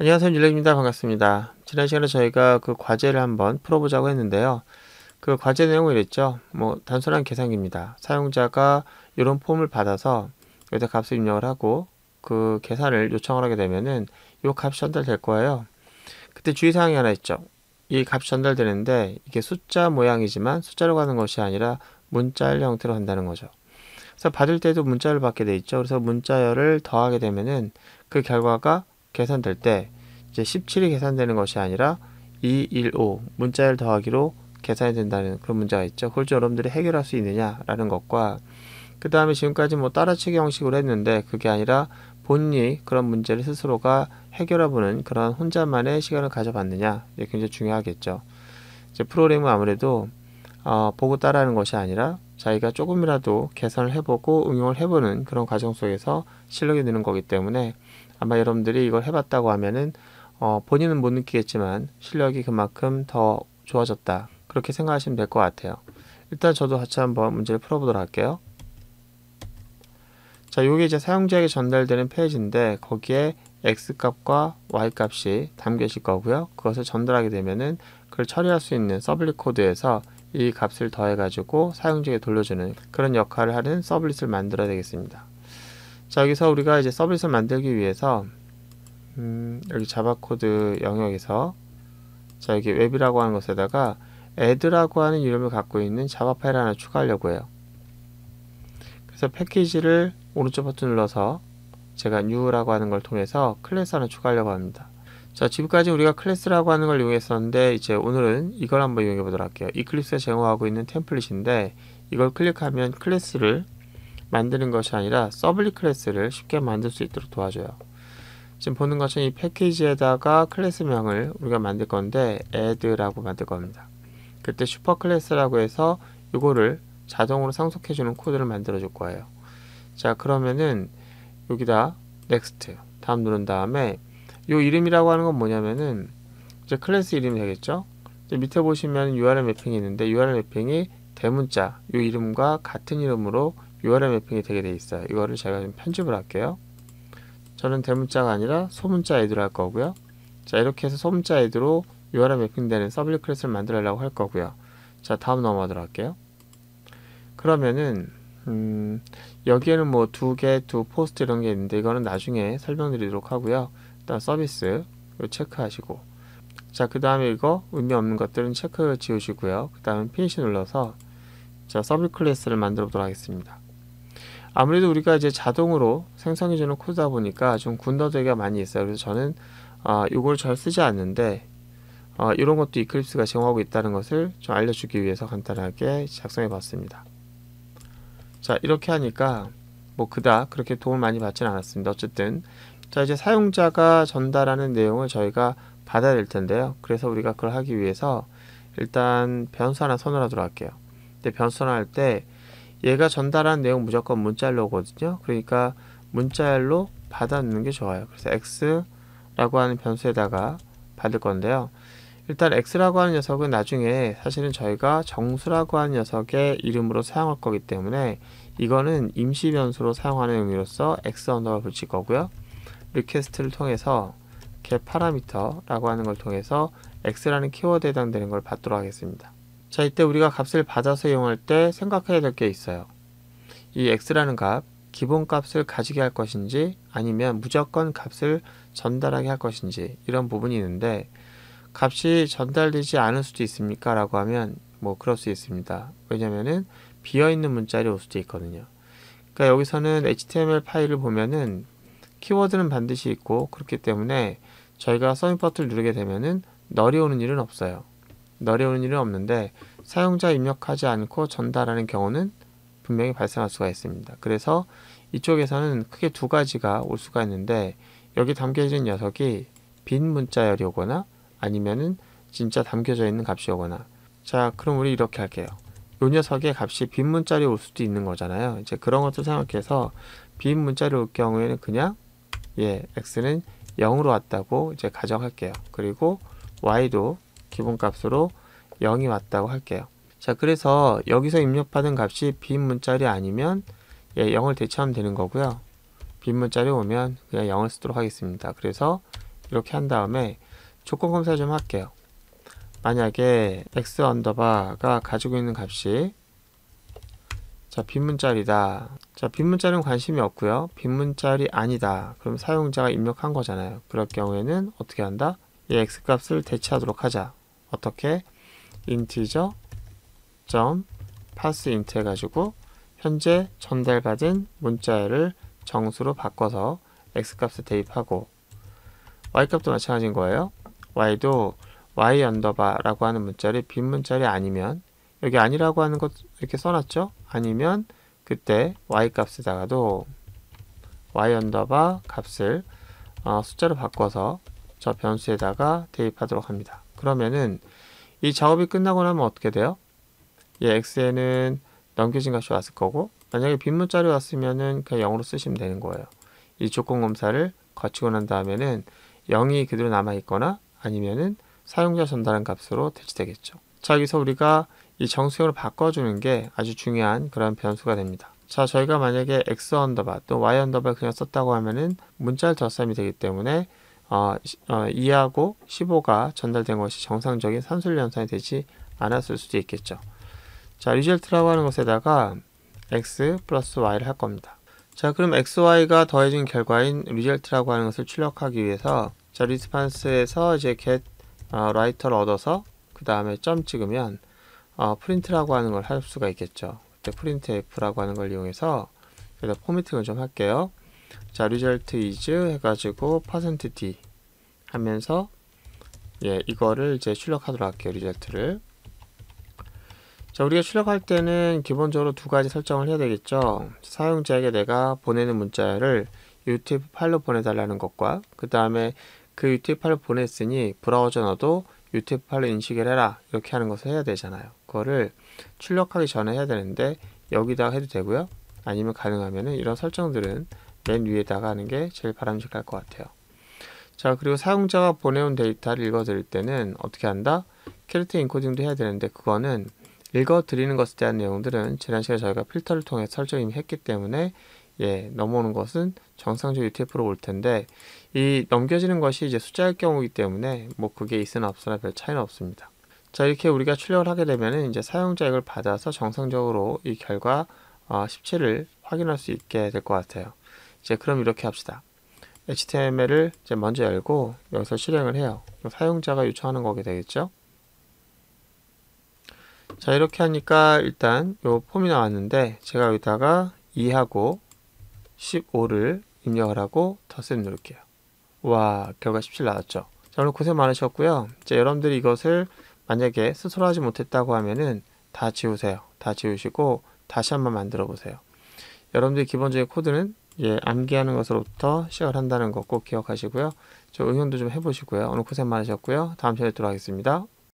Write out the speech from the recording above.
안녕하세요. 율렉입니다. 반갑습니다. 지난 시간에 저희가 그 과제를 한번 풀어보자고 했는데요. 그 과제 내용을 이랬죠. 단순한 계산기입니다. 사용자가 이런 폼을 받아서 여기다 값을 입력을 하고 그 계산을 요청을 하게 되면은 이 값이 전달될 거예요. 그때 주의사항이 하나 있죠. 이 값이 전달되는데 이게 숫자 모양이지만 숫자로 가는 것이 아니라 문자열 형태로 한다는 거죠. 그래서 받을 때도 문자열을 받게 돼 있죠. 그래서 문자열을 더하게 되면은 그 결과가 계산될 때 이제 17이 계산되는 것이 아니라 215 문자열 더하기로 계산이 된다는 그런 문제가 있죠. 그걸 좀 여러분들이 해결할 수 있느냐라는 것과 그 다음에 지금까지 따라치기 형식으로 했는데 그게 아니라 본인이 그런 문제를 스스로가 해결해보는 그런 혼자만의 시간을 가져봤느냐, 이게 굉장히 중요하겠죠. 이제 프로그램은 아무래도 보고 따라하는 것이 아니라 자기가 조금이라도 계산을 해보고 응용을 해보는 그런 과정 속에서 실력이 느는 거기 때문에 아마 여러분들이 이걸 해봤다고 하면은 본인은 못 느끼겠지만 실력이 그만큼 더 좋아졌다, 그렇게 생각하시면 될 것 같아요. 일단 저도 같이 한번 문제를 풀어보도록 할게요. 자, 요게 이제 사용자에게 전달되는 페이지인데 거기에 X값과 Y값이 담겨 있을 거고요. 그것을 전달하게 되면은 그걸 처리할 수 있는 서블릿 코드에서 이 값을 더해 가지고 사용자에게 돌려주는 그런 역할을 하는 서블릿을 만들어야 되겠습니다. 자, 여기서 우리가 이제 서블릿을 만들기 위해서 여기 자바 코드 영역에서 자, 여기 웹이라고 하는 것에다가 add라고 하는 이름을 갖고 있는 자바 파일 하나 추가하려고 해요. 그래서 패키지를 오른쪽 버튼 눌러서 제가 new라고 하는 걸 통해서 클래스 하나 추가하려고 합니다. 자, 지금까지 우리가 클래스라고 하는 걸 이용했었는데 이제 오늘은 이걸 한번 이용해 보도록 할게요. 이클립스가 제공하고 있는 템플릿인데 이걸 클릭하면 클래스를 만드는 것이 아니라 서블릿 클래스를 쉽게 만들 수 있도록 도와줘요. 지금 보는 것처럼 이 패키지에다가 클래스명을 우리가 만들 건데 add라고 만들 겁니다. 그때 슈퍼 클래스라고 해서 이거를 자동으로 상속해주는 코드를 만들어 줄 거예요. 자, 그러면은 여기다 next 다음 누른 다음에 요 이름이라고 하는 건 뭐냐면은 이제 클래스 이름이 되겠죠. 이제 밑에 보시면 URL 매핑이 있는데 URL 매핑이 대문자 요 이름과 같은 이름으로 URL 매핑이 되게 돼 있어요. 이거를 제가 좀 편집을 할게요. 저는 대문자가 아니라 소문자 add로 할 거고요. 자, 이렇게 해서 소문자 add로 URL 매핑되는 서블릿 클래스를 만들려고 할 거고요. 자, 다음 넘어가도록 할게요. 그러면은 여기에는 뭐 두 개, 두 포스트 이런 게 있는데 이거는 나중에 설명드리도록 하고요. 일단 서비스 이거 체크하시고, 자, 그 다음에 이거 의미 없는 것들은 체크 지우시고요. 그 다음에 피니시 눌러서 자, 서블릿 클래스를 만들어 보도록 하겠습니다. 아무래도 우리가 이제 자동으로 생성해주는 코드다 보니까 좀 군더더기가 많이 있어요. 그래서 저는 이걸 잘 쓰지 않는데 이런 것도 이클립스가 제공하고 있다는 것을 좀 알려주기 위해서 간단하게 작성해 봤습니다. 자, 이렇게 하니까 뭐 그닥 그렇게 도움을 많이 받지는 않았습니다. 어쨌든 자, 이제 사용자가 전달하는 내용을 저희가 받아야 될 텐데요. 그래서 우리가 그걸 하기 위해서 일단 변수 하나 선언하도록 할게요. 근데 변수 선언할 때 얘가 전달한 내용 무조건 문자열로 오거든요. 그러니까 문자열로 받아넣는 게 좋아요. 그래서 x라고 하는 변수에다가 받을 건데요. 일단 x라고 하는 녀석은 나중에 사실은 저희가 정수라고 하는 녀석의 이름으로 사용할 거기 때문에 이거는 임시 변수로 사용하는 의미로서 x 언더를 붙일 거고요. 리퀘스트를 통해서 get parameter라고 하는 걸 통해서 x라는 키워드에 해당되는 걸 받도록 하겠습니다. 자, 이때 우리가 값을 받아서 이용할 때 생각해야 될 게 있어요. 이 x라는 값, 기본 값을 가지게 할 것인지 아니면 무조건 값을 전달하게 할 것인지 이런 부분이 있는데 값이 전달되지 않을 수도 있습니까? 라고 하면 뭐 그럴 수 있습니다. 왜냐면은 비어있는 문자열이 올 수도 있거든요. 그러니까 여기서는 HTML 파일을 보면은 키워드는 반드시 있고 그렇기 때문에 저희가 서밋 버튼을 누르게 되면은 널이 오는 일은 없어요. 널이 오는 일은 없는데 사용자 입력하지 않고 전달하는 경우는 분명히 발생할 수가 있습니다. 그래서 이쪽에서는 크게 두 가지가 올 수가 있는데 여기 담겨진 녀석이 빈 문자열이 오거나 아니면은 진짜 담겨져 있는 값이 오거나. 자, 그럼 우리 이렇게 할게요. 요 녀석의 값이 빈 문자열이 올 수도 있는 거잖아요. 이제 그런 것도 생각해서 빈 문자열이 올 경우에는 그냥 x는 0으로 왔다고 이제 가정할게요. 그리고 y도 기본값으로 0이 왔다고 할게요. 자, 그래서 여기서 입력받은 값이 빈 문자열이 아니면 0을 대체하면 되는 거고요. 빈 문자열이 오면 그냥 0을 쓰도록 하겠습니다. 그래서 이렇게 한 다음에 조건 검사 좀 할게요. 만약에 x 언더바가 가지고 있는 값이 자 빈문자리다. 자 빈문자리는 관심이 없고요. 빈문자리 아니다. 그럼 사용자가 입력한 거잖아요. 그럴 경우에는 어떻게 한다? 이 x 값을 대체하도록 하자. 어떻게? 인티저 점 parseInt 해가지고 현재 전달받은 문자를 정수로 바꿔서 x 값을 대입하고 y 값도 마찬가지인 거예요. y도 y 언더바라고 하는 문자를 빈 문자리 아니면 여기 아니라고 하는 것 이렇게 써놨죠? 아니면 그때 y 값에다가도 y 언더바 값을 숫자로 바꿔서 저 변수에다가 대입하도록 합니다. 그러면은 이 작업이 끝나고 나면 어떻게 돼요? 이 x에는 넘겨진 값이 왔을 거고 만약에 빈 문자리 왔으면은 그냥 0으로 쓰시면 되는 거예요. 이 조건 검사를 거치고 난 다음에는 0이 그대로 남아 있거나 아니면은 사용자 전달한 값으로 대체되겠죠. 자, 여기서 우리가 이 정수형으로 바꿔주는 게 아주 중요한 그런 변수가 됩니다. 자, 저희가 만약에 x 언더바 또 y 언더바 그냥 썼다고 하면은 문자를 덧셈이 되기 때문에 2하고 15가 전달된 것이 정상적인 산술 연산이 되지 않았을 수도 있겠죠. 자, result라고 하는 것에다가 x 플러스 y를 할 겁니다. 자, 그럼 xy가 더해진 결과인 result라고 하는 것을 출력하기 위해서 자, response에서 이제 get writer를 얻어서 그 다음에 점 찍으면 print라고 하는 걸 할 수가 있겠죠. 그때 printf라고 하는 걸 이용해서 그래서 포매팅을 좀 할게요. 자, result is 해가지고 %d 하면서 이거를 이제 출력하도록 할게요. result를. 자, 우리가 출력할 때는 기본적으로 두 가지 설정을 해야 되겠죠. 사용자에게 내가 보내는 문자를 UTF 파일로 보내달라는 것과 그 다음에 그 UTF 파일을 보냈으니 브라우저 너도 UTF 파일로 인식을 해라 이렇게 하는 것을 해야 되잖아요. 그거를 출력하기 전에 해야 되는데 여기다가 해도 되고요. 아니면 가능하면은 이런 설정들은 맨 위에다가 하는 게 제일 바람직할 것 같아요. 자, 그리고 사용자가 보내온 데이터를 읽어드릴 때는 어떻게 한다? 캐릭터 인코딩도 해야 되는데 그거는 읽어드리는 것에 대한 내용들은 지난 시간에 저희가 필터를 통해 설정을 이미 했기 때문에 넘어오는 것은 정상적 UTF로 올 텐데 이 넘겨지는 것이 이제 숫자일 경우이기 때문에 뭐 그게 있으나 없으나 별 차이는 없습니다. 자, 이렇게 우리가 출력을 하게 되면은 이제 사용자 이걸 받아서 정상적으로 이 결과 17을 확인할 수 있게 될 것 같아요. 이제 그럼 이렇게 합시다. HTML을 이제 먼저 열고 여기서 실행을 해요. 사용자가 요청하는 거게 되겠죠. 자, 이렇게 하니까 일단 요 폼이 나왔는데 제가 여기다가 2하고 15를 입력을 하고 덧셈 누를게요. 와, 결과 17 나왔죠. 자, 오늘 고생 많으셨고요. 이제 여러분들이 이것을 만약에 스스로 하지 못했다고 하면은 다 지우세요. 다 지우시고 다시 한번 만들어 보세요. 여러분들이 기본적인 코드는 암기하는 것으로부터 시작을 한다는 거 꼭 기억하시고요. 저 응용도 좀 해보시고요. 오늘 고생 많으셨고요. 다음 시간에 뵙도록 하겠습니다.